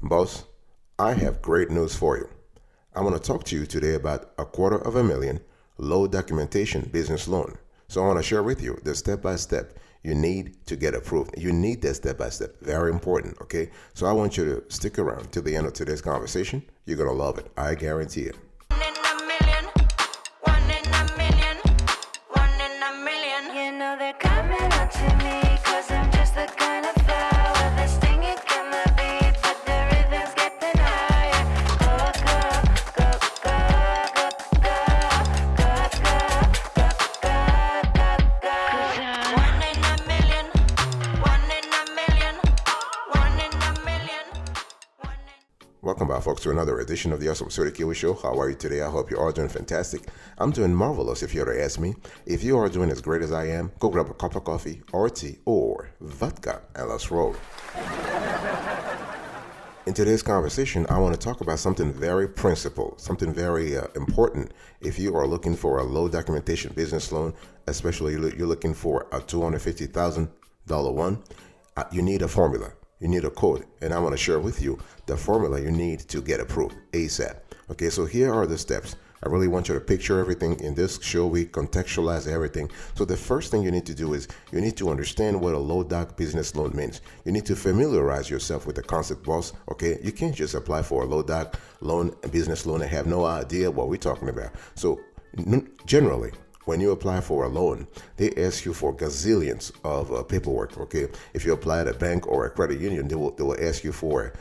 Boss, I have great news for you. I want to talk to you today about $250,000 low documentation business loan. So I want to share with you the step by step you need to get approved. You need that step by step. Very important, okay? So I want you to stick around till the end of today's conversation. You're going to love it. I guarantee it. One in a million, one in a million, one in a million. You know they're coming up to me, cause I'm just the kind of flower with a stinging in the beat, but the rhythm's getting higher. Go, go, go, go, go, go, go, go, go, go, go. One in a million, one in a million, one in a million, one in. Welcome back, folks, to another edition of the Awesome Suri Kiwi Show. How are you today? I hope you are doing fantastic. I'm doing marvelous, if you were to ask me. If you are doing as great as I am, go grab a cup of coffee or tea or vodka and let's roll. In today's conversation, I want to talk about something very principled, something very important. If you are looking for a low documentation business loan, especially you're looking for a $250,000 one, you need a formula. You need a code, and I want to share with you the formula you need to get approved ASAP. Okay, so here are the steps. I really want you to picture everything. In this show, we contextualize everything. So the first thing you need to do is you need to understand what a low doc business loan means. You need to familiarize yourself with the concept, boss. Okay, you can't just apply for a low doc loan, a business loan, and have no idea what we're talking about. So generally, when you apply for a loan, they ask you for gazillions of paperwork. Okay, if you apply at a bank or a credit union, they will ask you for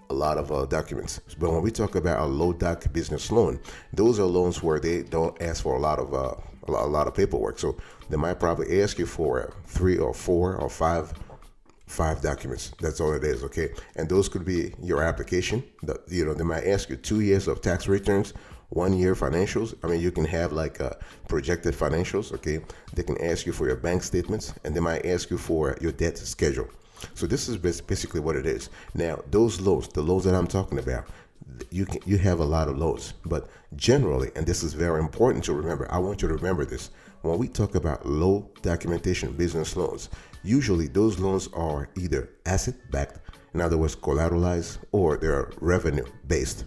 a lot of documents. But when we talk about a low doc business loan, those are loans where they don't ask for a lot of paperwork. So they might probably ask you for 3 or 4 or 5 documents. That's all it is. Okay, and those could be your application. They might ask you 2 years of tax returns, 1 year financials. I mean, you can have like projected financials. Okay, they can ask you for your bank statements, and they might ask you for your debt schedule. So this is basically what it is. Now, those loans, the loans that I'm talking about, you have a lot of loans, but generally, and this is very important to remember, I want you to remember this. When we talk about low documentation business loans, usually those loans are either asset backed, in other words, collateralized, or they're revenue based.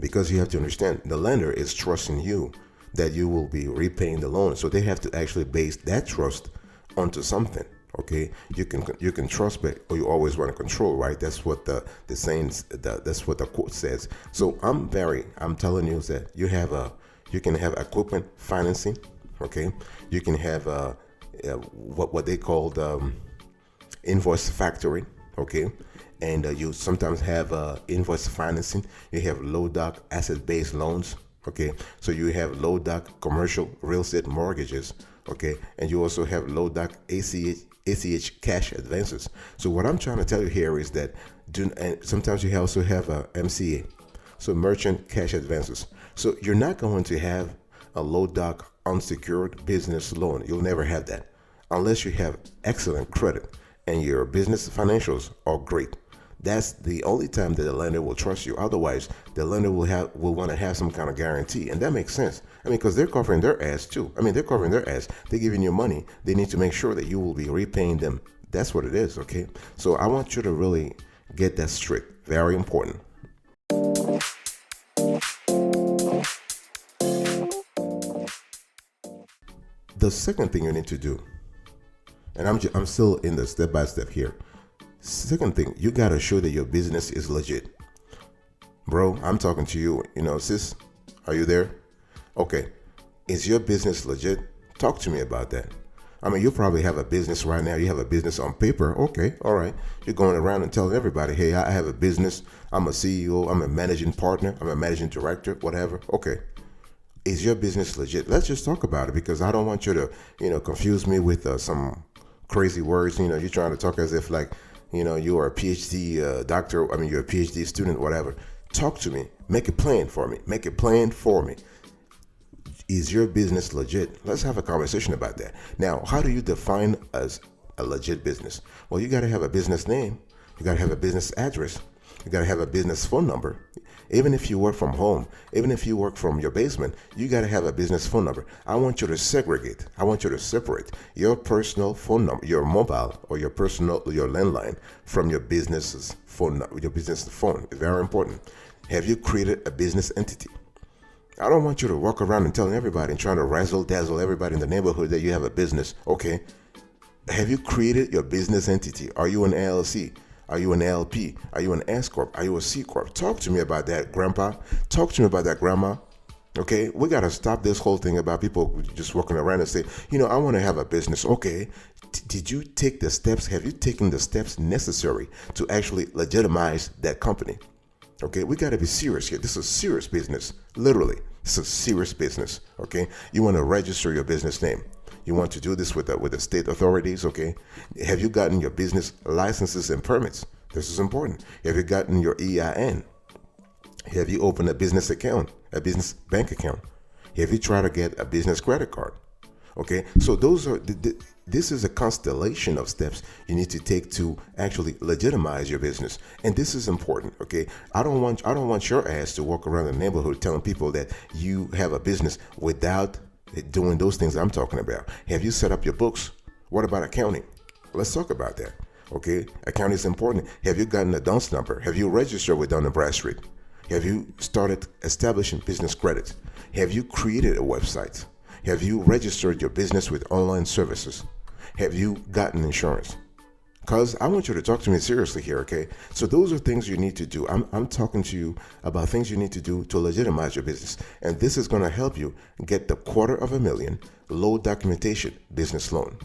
Because you have to understand, the lender is trusting you that you will be repaying the loan, so they have to actually base that trust onto something. Okay, you can trust, but you always want to control, right? That's what the saying, that's what the quote says. So I'm telling you that you can have equipment financing. Okay, you can have what they call invoice factoring. Okay, and you sometimes have invoice financing. You have low doc asset-based loans. Okay, so you have low doc commercial real estate mortgages. Okay, and you also have low doc ACH cash advances. So what I'm trying to tell you here is that and sometimes you also have a MCA, so merchant cash advances. So you're not going to have a low doc unsecured business loan. You'll never have that unless you have excellent credit and your business financials are great. That's the only time that the lender will trust you. Otherwise, the lender will want to have some kind of guarantee, and that makes sense. I mean, because they're covering their ass too. I mean, they're covering their ass. They're giving you money. They need to make sure that you will be repaying them. That's what it is. Okay. So I want you to really get that straight. Very important. The second thing you need to do, and I'm still in the step by step here. Second thing, you gotta show that your business is legit. Bro, I'm talking to you. Sis, are you there? Okay, is your business legit? Talk to me about that. I mean, you probably have a business right now. You have a business on paper. Okay, all right. You're going around and telling everybody, hey, I have a business. I'm a CEO. I'm a managing partner. I'm a managing director, whatever. Okay. Is your business legit? Let's just talk about it, because I don't want you to, confuse me with some crazy words. You're trying to talk as if like, you are a PhD doctor. I mean, you're a PhD student, whatever. Talk to me. Make a plan for me. Make a plan for me. Is your business legit? Let's have a conversation about that. Now, how do you define as a legit business? Well, you got to have a business name. You got to have a business address. You got to have a business phone number. Even if you work from home, even if you work from your basement, you got to have a business phone number. I want you to segregate. I want you to separate your personal phone number, your mobile or your landline from your business's phone, your business phone. Very important. Have you created a business entity? I don't want you to walk around and telling everybody and trying to razzle dazzle everybody in the neighborhood that you have a business. Okay. Have you created your business entity? Are you an LLC? Are you an LP? Are you an S Corp? Are you a C Corp? Talk to me about that, Grandpa. Talk to me about that, Grandma. Okay, we got to stop this whole thing about people just walking around and say, I want to have a business. Okay, did you take the steps? Have you taken the steps necessary to actually legitimize that company? Okay, we got to be serious here. This is serious business. Literally, this is serious business. Okay, you want to register your business name. You want to do this with the state authorities, okay? Have you gotten your business licenses and permits? This is important. Have you gotten your EIN? Have you opened a business account, a business bank account? Have you tried to get a business credit card? Okay, so this is a constellation of steps you need to take to actually legitimize your business, and this is important. Okay, I don't want your ass to walk around the neighborhood telling people that you have a business without doing those things I'm talking about. Have you set up your books? What about accounting? Let's talk about that. Okay, accounting is important. Have you gotten a DUNS number? Have you registered with Dun & Bradstreet? Have you started establishing business credit? Have you created a website? Have you registered your business with online services? Have you gotten insurance? Because I want you to talk to me seriously here, okay? So those are things you need to do. I'm talking to you about things you need to do to legitimize your business. And this is going to help you get the $250,000 low documentation business loan.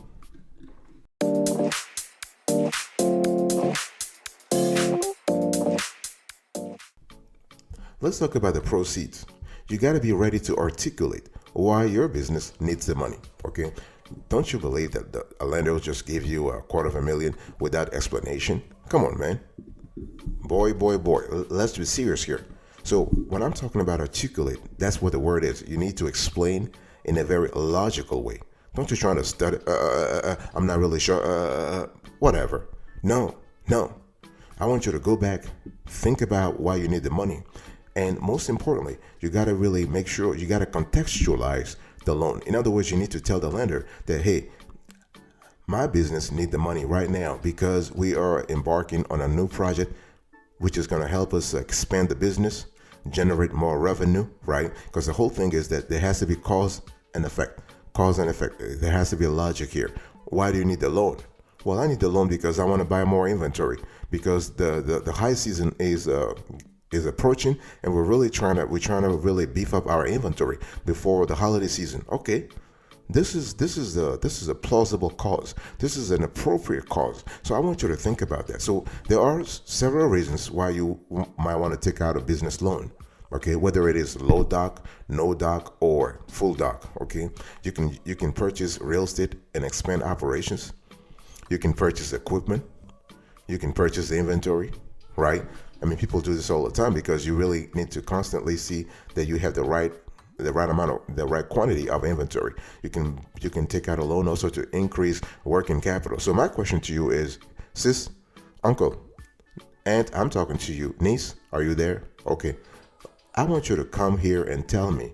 Let's talk about the proceeds. You got to be ready to articulate why your business needs the money, okay? Don't you believe that a lender will just give you $250,000 without explanation? Come on, man. Boy. Let's be serious here. So when I'm talking about articulate, that's what the word is. You need to explain in a very logical way. Don't you try to study, I'm not really sure, whatever. No. I want you to go back, think about why you need the money. And most importantly, you got to really make sure you got to contextualize the loan. In other words, you need to tell the lender that, hey, my business needs the money right now because we are embarking on a new project which is going to help us expand the business, generate more revenue, right? Because the whole thing is that there has to be cause and effect. There has to be a logic here. Why do you need the loan? Well, I need the loan because I want to buy more inventory because the high season is approaching, and we're trying to really beef up our inventory before the holiday season. Okay, this is a plausible cause. This is an appropriate cause. So I want you to think about that. So there are several reasons why you might want to take out a business loan. Okay, whether it is low doc, no doc, or full doc. Okay, you can purchase real estate and expand operations. You can purchase equipment. You can purchase the inventory, right? I mean, people do this all the time because you really need to constantly see that you have the right quantity of inventory. You can take out a loan also to increase working capital. So my question to you is, sis, uncle, aunt, I'm talking to you. Niece, are you there? Okay. I want you to come here and tell me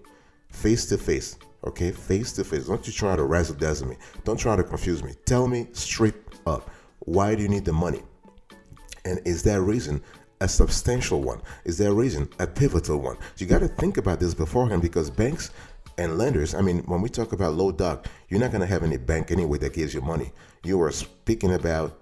face to face. Okay, face to face. Don't you try to razzle dazzle me. Don't try to confuse me. Tell me straight up. Why do you need the money? And is there a reason? A substantial one? Is there a reason? A pivotal one? You got to think about this beforehand because banks and lenders, I mean, when we talk about low doc, you're not going to have any bank anyway that gives you money. You are speaking about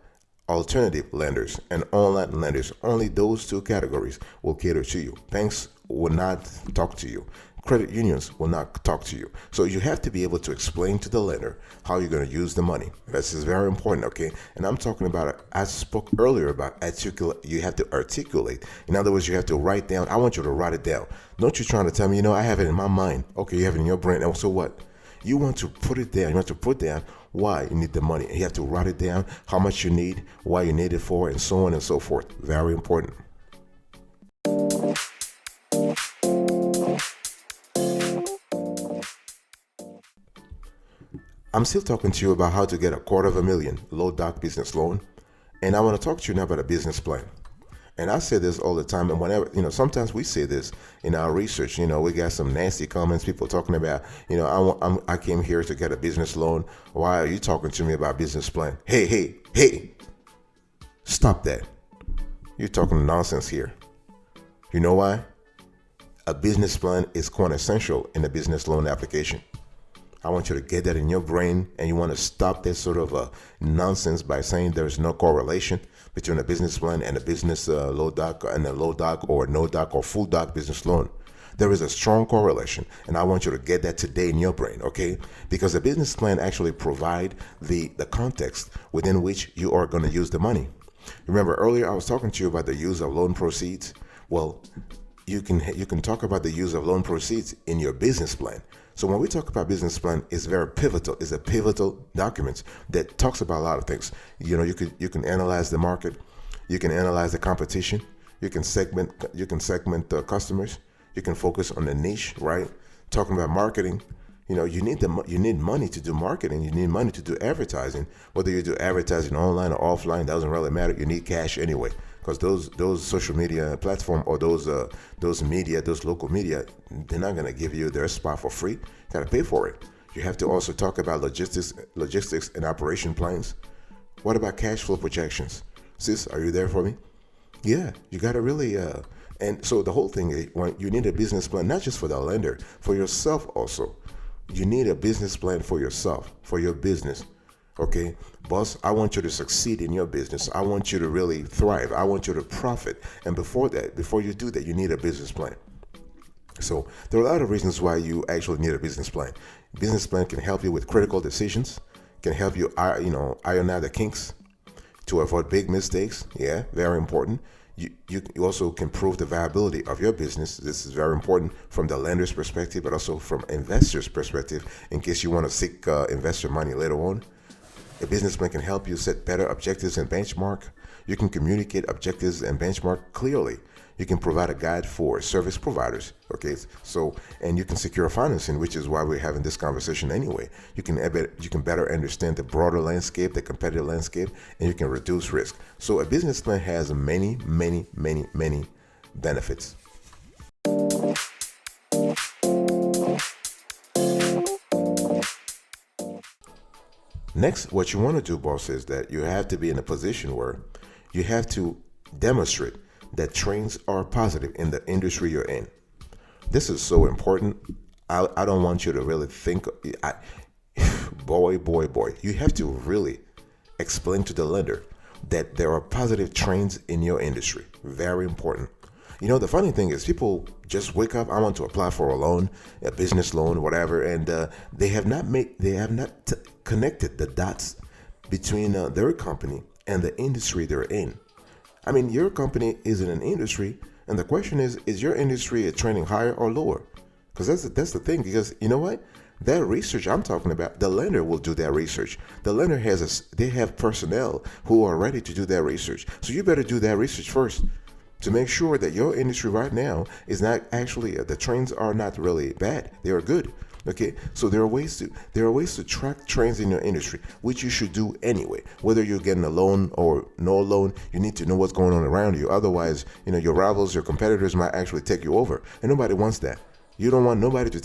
alternative lenders and online lenders. Only those two categories will cater to you. Banks will not talk to you. Credit unions will not talk to you. So you have to be able to explain to the lender how you're going to use the money. This is very important, okay? And I'm talking about, I spoke earlier about articulate. You have to articulate. In other words, you have to write down. I want you to write it down. Don't you trying to tell me, I have it in my mind. Okay, you have it in your brain. And so what? You want to put it down. You want to put down why you need the money. You have to write it down, how much you need, why you need it for, and so on and so forth. Very important. I'm still talking to you about how to get a $250,000 low doc business loan, and I want to talk to you now about a business plan. And I say this all the time. And whenever, sometimes we say this in our research, we got some nasty comments, people talking about, I came here to get a business loan. Why are you talking to me about business plan? Hey, hey, hey, stop that. You're talking nonsense here. You know why? A business plan is quintessential in a business loan application. I want you to get that in your brain, and you want to stop this sort of nonsense by saying there's no correlation between a business plan and a business low doc and a low doc or no doc or full doc business loan. There is a strong correlation, and I want you to get that today in your brain, okay? Because a business plan actually provide the context within which you are going to use the money. Remember earlier I was talking to you about the use of loan proceeds. Well, you can talk about the use of loan proceeds in your business plan. So when we talk about business plan, it's very pivotal. It's a pivotal document that talks about a lot of things. You can analyze the market, you can analyze the competition, you can segment the customers, you can focus on the niche, right? Talking about marketing, you need money to do marketing, you need money to do advertising. Whether you do advertising online or offline, doesn't really matter. You need cash anyway. Because those social media platform or those local media, they're not gonna give you their spot for free. You gotta pay for it. You have to also talk about logistics and operation plans. What about cash flow projections? Sis, are you there for me? Yeah, you gotta really and so the whole thing is you need a business plan, not just for the lender, for yourself also. You need a business plan for yourself, for your business. Okay, boss, I want you to succeed in your business. I want you to really thrive. I want you to profit. And before you do that, you need a business plan. So there are a lot of reasons why you actually need a business plan. Business plan can help you with critical decisions, can help you, iron out the kinks to avoid big mistakes. Yeah, very important. You also can prove the viability of your business. This is very important from the lender's perspective, but also from investors' perspective, in case you want to seek investor money later on. A business plan can help you set better objectives and benchmark. You can communicate objectives and benchmark clearly. You can provide a guide for service providers. Okay, so and you can secure financing, which is why we're having this conversation anyway. You can better understand the broader landscape, the competitive landscape, and you can reduce risk. So a business plan has many, many, many, many benefits. Next, what you want to do, boss, is that you have to be in a position where you have to demonstrate that trends are positive in the industry you're in. This is so important. I don't want you to really think, boy, you have to really explain to the lender that there are positive trends in your industry. Very important. The funny thing is people just wake up, I want to apply for a loan, a business loan, whatever, and they have not connected the dots between their company and the industry they're in. I mean, your company is in an industry, and the question is your industry trending higher or lower? Because that's the thing, because you know what? That research I'm talking about, the lender will do that research. The lender they have personnel who are ready to do that research. So you better do that research first to make sure that your industry right now is not actually, the trends are not really bad. They are good. Okay, so there are ways to track trends in your industry, which you should do anyway. Whether you're getting a loan or no loan, you need to know what's going on around you. Otherwise, your rivals, your competitors might actually take you over, and nobody wants that. You don't want nobody to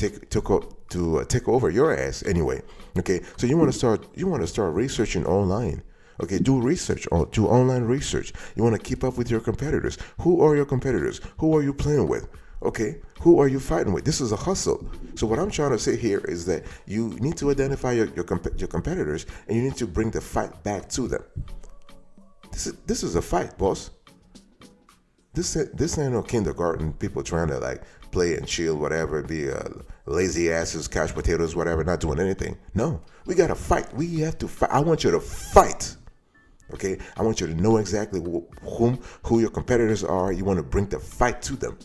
take over your ass anyway. Okay, so you want to start researching online. Okay, do online research. You want to keep up with your competitors. Who are your competitors? Who are you playing with? Okay, who are you fighting with? This is a hustle. So what I'm trying to say here is that you need to identify your competitors, and you need to bring the fight back to them. This is a fight, boss. This ain't no kindergarten. People trying to like play and chill, whatever, be lazy asses, couch potatoes, whatever, not doing anything. No, we gotta fight. We have to fight. I want you to fight. Okay, I want you to know exactly who your competitors are. You want to bring the fight to them.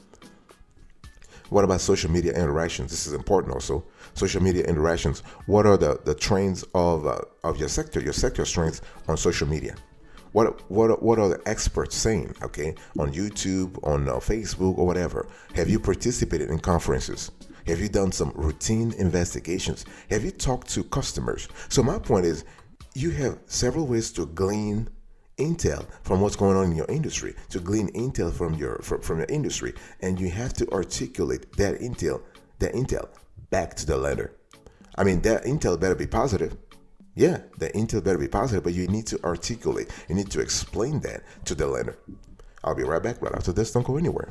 What about social media interactions? This is important also. Social media interactions. What are the trends of your sector strengths on social media? What are the experts saying? Okay, on YouTube, on Facebook, or whatever. Have you participated in conferences? Have you done some routine investigations? Have you talked to customers? So my point is, you have several ways to glean intel from what's going on in your industry, to glean intel from your industry, and you have to articulate that intel back to the lender. I mean, that intel better be positive. Yeah, the intel better be positive, but you need to articulate, you need to explain that to the lender. I'll be right back right after this. Don't go anywhere.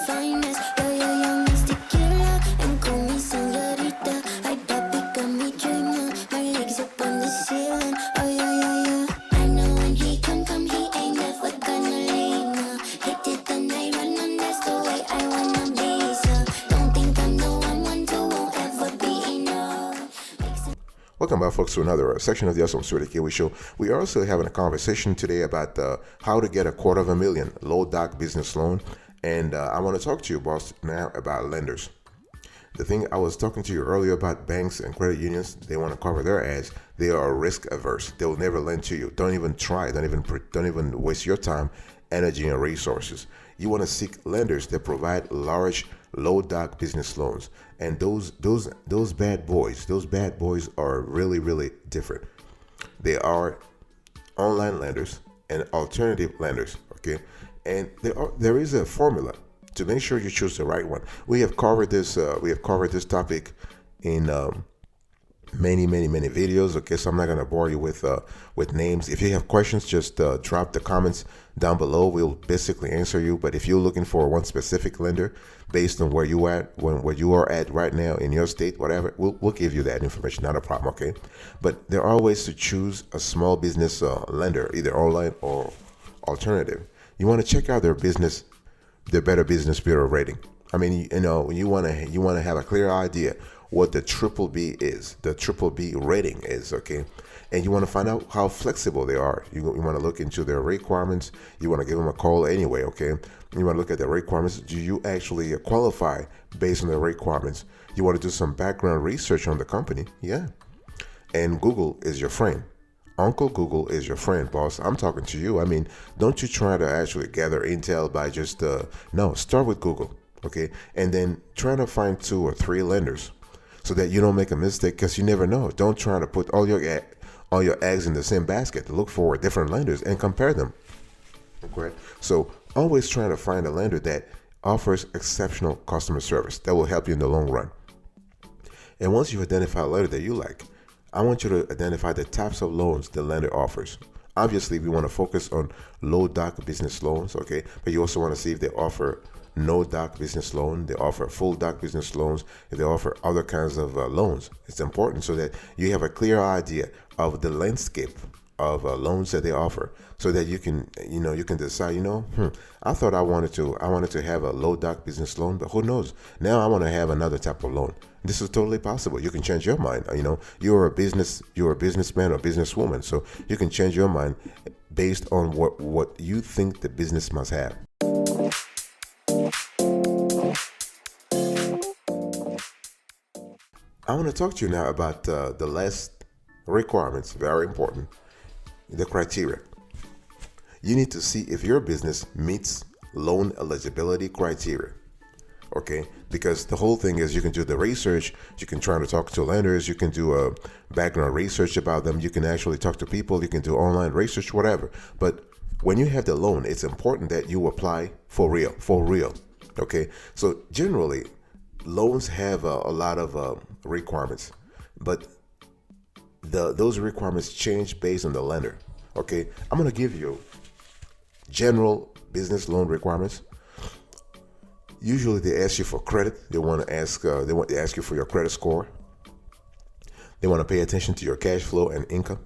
Finest, yeah, yeah, young Mr. Killer, and call me señorita. I papi got me dreaming, my legs up on the ceiling. Oh yeah, yeah, yeah. I know when he come, he ain't never gonna leave. No. Hit it the night run, and that's the way I wanna be. So don't think I'm the one to won't ever be enough. Welcome back, folks, to another section of the Awesome Story Kiwi Show. We are also having a conversation today about how to get $250,000 low doc business loan. And I want to talk to you, boss, now about lenders. The thing I was talking to you earlier about banks and credit unions, they want to cover their ass. They are risk averse. They will never lend to you. Don't even try. Don't even waste your time, energy, and resources. You want to seek lenders that provide large, low doc business loans. And those bad boys are really, really different. They are online lenders and alternative lenders. Okay. And there is a formula to make sure you choose the right one. We have covered this topic in many videos. Okay, so I'm not gonna bore you with names. If you have questions, just drop the comments down below. We'll basically answer you. But if you're looking for one specific lender based on where you are at right now in your state, whatever, we'll give you that information. Not a problem. Okay, but there are ways to choose a small business lender, either online or alternative. You want to check out their Better Business Bureau rating. I mean, you want to have a clear idea what the triple B is, the triple B rating is, okay? And you want to find out how flexible they are. You want to look into their requirements. You want to give them a call anyway, okay? You want to look at the requirements. Do you actually qualify based on the requirements? You want to do some background research on the company, yeah. And Google is your friend. Uncle Google is your friend, boss. I'm talking to you. I mean, don't you try to actually gather intel by just, no, start with Google, okay? And then try to find 2 or 3 lenders so that you don't make a mistake, because you never know. Don't try to put all your eggs in the same basket. Look for different lenders and compare them, okay? So always try to find a lender that offers exceptional customer service that will help you in the long run. And once you identify a lender that you like, I want you to identify the types of loans the lender offers. Obviously, we want to focus on low doc business loans, okay? But you also want to see if they offer no doc business loan, they offer full doc business loans, if they offer other kinds of loans. It's important so that you have a clear idea of the landscape of loans that they offer, so that you can decide, I thought I wanted to have a low doc business loan, but who knows? Now I want to have another type of loan. This is totally possible. You can change your mind. You're a businessman or businesswoman, so you can change your mind based on what you think the business must have. I want to talk to you now about the last requirements, very important, the criteria. You need to see if your business meets loan eligibility criteria. Okay, because the whole thing is you can do the research, you can try to talk to lenders, you can do a background research about them, you can actually talk to people, you can do online research, whatever. But when you have the loan, it's important that you apply for real. Okay, so generally, loans have a lot of requirements, but those requirements change based on the lender. Okay, I'm gonna give you general business loan requirements. Usually they ask you for credit. They want to ask you for your credit score. They want to pay attention to your cash flow and income.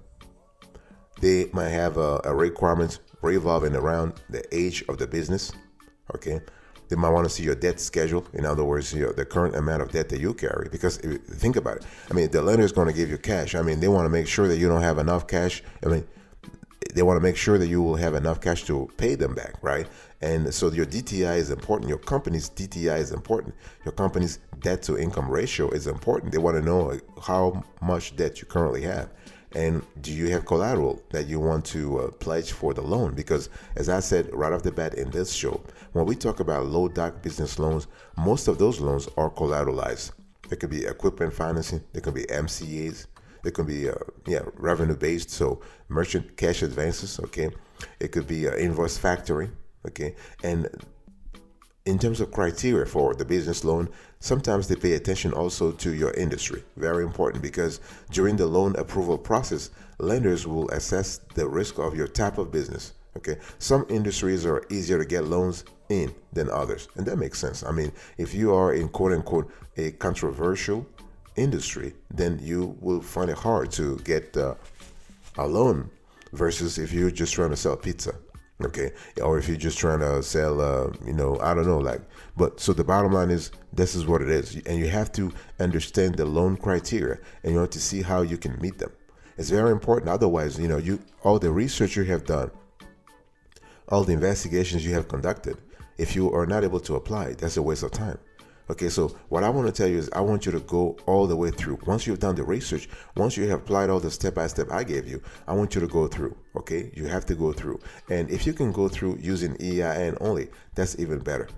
They might have a requirement revolving around the age of the business. Okay. They might want to see your debt schedule. In other words, the current amount of debt that you carry. Because think about it. I mean, the lender is going to give you cash. I mean, they want to make sure that you don't have enough cash. I mean, they want to make sure that you will have enough cash to pay them back, right? And so your DTI is important. Your company's DTI is important. Your company's debt to income ratio is important. They want to know how much debt you currently have. And do you have collateral that you want to pledge for the loan? Because as I said right off the bat in this show, when we talk about low doc business loans, most of those loans are collateralized. There could be equipment financing. There could be MCAs. It could be revenue based, so merchant cash advances. Okay, it could be invoice factoring. Okay, and in terms of criteria for the business loan, sometimes they pay attention also to your industry. Very important, because during the loan approval process, lenders will assess the risk of your type of business. Okay, some industries are easier to get loans in than others, and that makes sense. I mean, if you are in quote unquote a controversial industry, then you will find it hard to get a loan versus if you're just trying to sell pizza. Okay, or if you're just trying to sell I don't know, like, but so the bottom line is this is what it is, and you have to understand the loan criteria and you want to see how you can meet them. It's very important. Otherwise, you all the research you have done, all the investigations you have conducted, if you are not able to apply, that's a waste of time. Okay, so what I want to tell you is I want you to go all the way through. Once you've done the research, once you have applied all the step-by-step I gave you, I want you to go through. Okay, you have to go through. And if you can go through using EIN only, that's even better.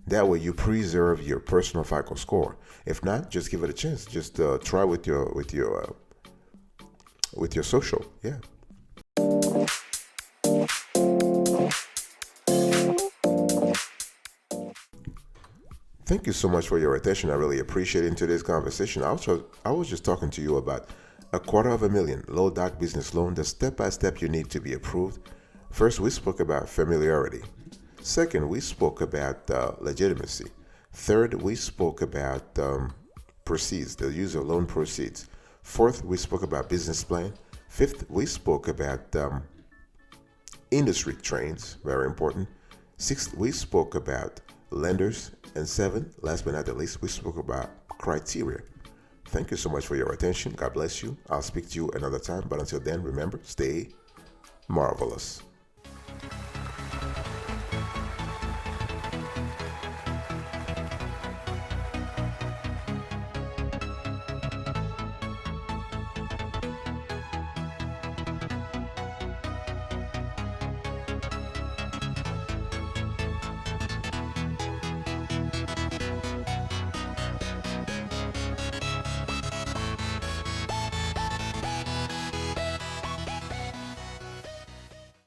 That way you preserve your personal FICO score. If not, just give it a chance. Just try with your social. Yeah. Thank you so much for your attention. I really appreciate it. In today's conversation, I was just talking to you about $250,000 low doc business loan, the step-by-step you need to be approved. First, we spoke about familiarity. Second, we spoke about legitimacy. Third, we spoke about proceeds, the use of loan proceeds. Fourth, we spoke about business plan. Fifth, we spoke about industry trends, very important. Sixth, we spoke about lenders. And seven, last but not the least, we spoke about criteria. Thank you so much for your attention. God bless you. I'll speak to you another time. But until then, remember, stay marvelous.